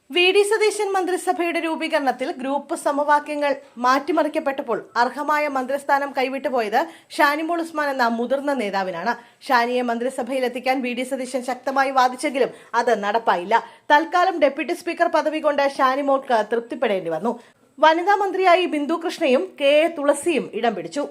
VD. Satheesan മന്ത്രിസഭയുടെ രൂപീകരണത്തിൽ group സമവാക്യങ്ങൾ മാറ്റിമറിക്കപ്പെട്ടപ്പോൾ അർഹമായ മന്ത്രിസ്ഥാനം കൈവിട്ടുപോയത് ഷാനിമോൾ ഉസ്മാൻ എന്ന മുതിർന്ന നേതാവിനാണ്. ഷാനിയെ മന്ത്രിസഭയിലെത്തിക്കാൻ വി.ഡി. സതീശൻ ശക്തമായി വാദിച്ചെങ്കിലും അത് നടപ്പായില്ല. തൽക്കാലം ഡെപ്യൂട്ടി സ്പീക്കർ പദവി കൊണ്ട് ഷാനിമോൾക്ക് തൃപ്തിപ്പെടേണ്ടി വന്നു. വനിതാ മന്ത്രിയായി ബിന്ദു കൃഷ്ണയും കെ എ തുളസിയും ഇടം പിടിച്ചു.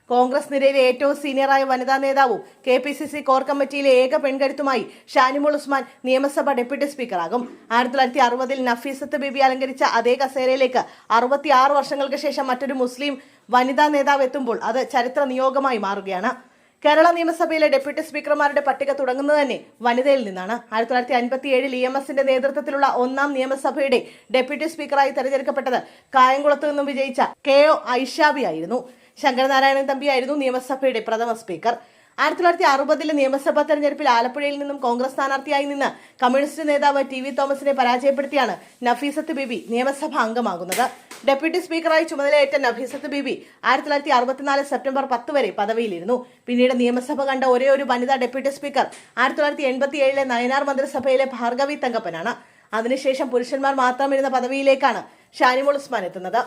കോൺഗ്രസ് നിരയിലെ ഏറ്റവും സീനിയറായ വനിതാ നേതാവും കെ.പി.സി.സി കോർ കമ്മിറ്റിയിലെ ഏക പെൺകരുത്തുമായി ഷാനിമോൾ ഉസ്മാൻ നിയമസഭ ഡെപ്യൂട്ടി സ്പീക്കറാകും. 1960-ൽ നഫീസത്ത് ബീബി അലങ്കരിച്ച അതേ കസേരയിലേക്ക് 66 വർഷങ്ങൾക്ക് ശേഷം മറ്റൊരു മുസ്ലിം വനിതാ നേതാവ് എത്തുമ്പോൾ അത് ചരിത്ര നിയോഗമായി മാറുകയാണ്. കേരള നിയമസഭയിലെ ഡെപ്യൂട്ടി സ്പീക്കർമാരുടെ പട്ടിക തുടങ്ങുന്നത് തന്നെ വനിതയിൽ നിന്നാണ്. 1957-ൽ EMSന്റെ നേതൃത്വത്തിലുള്ള ഒന്നാം നിയമസഭയുടെ ഡെപ്യൂട്ടി സ്പീക്കറായി തെരഞ്ഞെടുക്കപ്പെട്ടത് കായംകുളത്ത് നിന്നും വിജയിച്ച KO ഐഷാബി ആയിരുന്നു. ശങ്കരനാരായണൻ തമ്പിയായിരുന്നു നിയമസഭയുടെ പ്രഥമ സ്പീക്കർ. 1960-ലെ നിയമസഭാ തെരഞ്ഞെടുപ്പിൽ ആലപ്പുഴയിൽ നിന്നും കോൺഗ്രസ് സ്ഥാനാർത്ഥിയായി നിന്ന് കമ്മ്യൂണിസ്റ്റ് നേതാവ് TV തോമസിനെ പരാജയപ്പെടുത്തിയാണ് നഫീസത്ത് ബീബി നിയമസഭ അംഗമാകുന്നത്. ഡെപ്യൂട്ടി സ്പീക്കറായി ചുമതലയേറ്റ നഫീസത്ത് ബീബി 1964 സെപ്റ്റംബർ 10 വരെ പദവിയിലിരുന്നു. പിന്നീട് നിയമസഭ കണ്ട ഒരേ ഒരു വനിതാ ഡെപ്യൂട്ടി സ്പീക്കർ 1987-ലെ നയനാർ മന്ത്രിസഭയിലെ ഭാർഗവി തങ്കപ്പനാണ്. അതിനുശേഷം പുരുഷന്മാർ മാത്രമിരുന്ന പദവിയിലേക്കാണ് ഷാനിമോൾ ഉസ്മാൻ എത്തുന്നത്.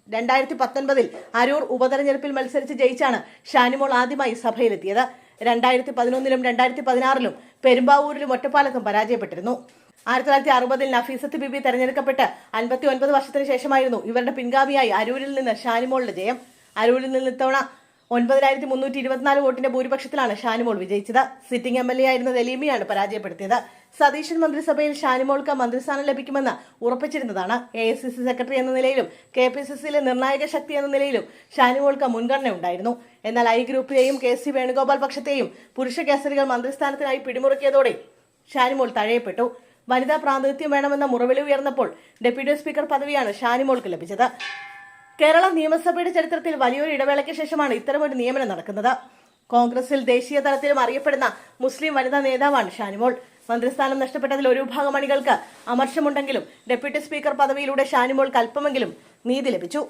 2019-ൽ അരൂർ ഉപതെരഞ്ഞെടുപ്പിൽ മത്സരിച്ച് ജയിച്ചാണ് ഷാനിമോൾ ആദ്യമായി സഭയിലെത്തിയത്. 2011-ലും 2016-ലും പെരുമ്പാവൂരിലും ഒറ്റപ്പാലത്തും പരാജയപ്പെട്ടിരുന്നു. 1960-ൽ നഫീസത്ത് ബീബി തെരഞ്ഞെടുക്കപ്പെട്ട് 59 വർഷത്തിന് ശേഷമായിരുന്നു ഇവരുടെ പിൻഗാമിയായി അരൂരിൽ നിന്ന് ഷാനിമോളുടെ ജയം. അരൂരിൽ നിന്ന് ഇത്തവണ 9324 വോട്ടിന്റെ ഭൂരിപക്ഷത്തിലാണ് ഷാനിമോൾ വിജയിച്ചത്. സിറ്റിംഗ് MLA ആയിരുന്ന ദലീമിയാണ് പരാജയപ്പെടുത്തിയത്. സതീശൻ മന്ത്രിസഭയിൽ ഷാനിമോൾക്ക് മന്ത്രിസ്ഥാനം ലഭിക്കുമെന്ന് ഉറപ്പിച്ചിരുന്നതാണ്. AICC സെക്രട്ടറി എന്ന നിലയിലും KPCCയിലെ നിർണായക ശക്തി എന്ന നിലയിലും ഷാനിമോൾക്ക് മുൻഗണന ഉണ്ടായിരുന്നു. എന്നാൽ I ഗ്രൂപ്പിലെയും KC വേണുഗോപാൽ പക്ഷത്തെയും പുരുഷ കേസരികൾ മന്ത്രിസ്ഥാനത്തിനായി പിടിമുറുക്കിയതോടെ ഷാനിമോൾ തഴയപ്പെട്ടു. വനിതാ പ്രാതിനിധ്യം വേണമെന്ന മുറവിളി ഉയർന്നപ്പോൾ ഡെപ്യൂട്ടി സ്പീക്കർ പദവിയാണ് ഷാനിമോൾക്ക് ലഭിച്ചത്. കേരള നിയമസഭയുടെ ചരിത്രത്തിൽ വലിയൊരു ഇടവേളയ്ക്ക് ശേഷമാണ് ഇത്തരമൊരു നിയമനം നടക്കുന്നത്. കോൺഗ്രസിൽ ദേശീയ തലത്തിലും അറിയപ്പെടുന്ന മുസ്ലിം വനിതാ നേതാവാണ് ഷാനിമോൾ. മന്ത്രിസ്ഥാനം നഷ്ടപ്പെട്ടതിൽ ഒരു വിഭാഗം അണികൾക്ക് അമർഷമുണ്ടെങ്കിലും ഡെപ്യൂട്ടി സ്പീക്കർ പദവിയിലൂടെ ഷാനിമോൾക്ക് അല്പമെങ്കിലും നീതി ലഭിച്ചു.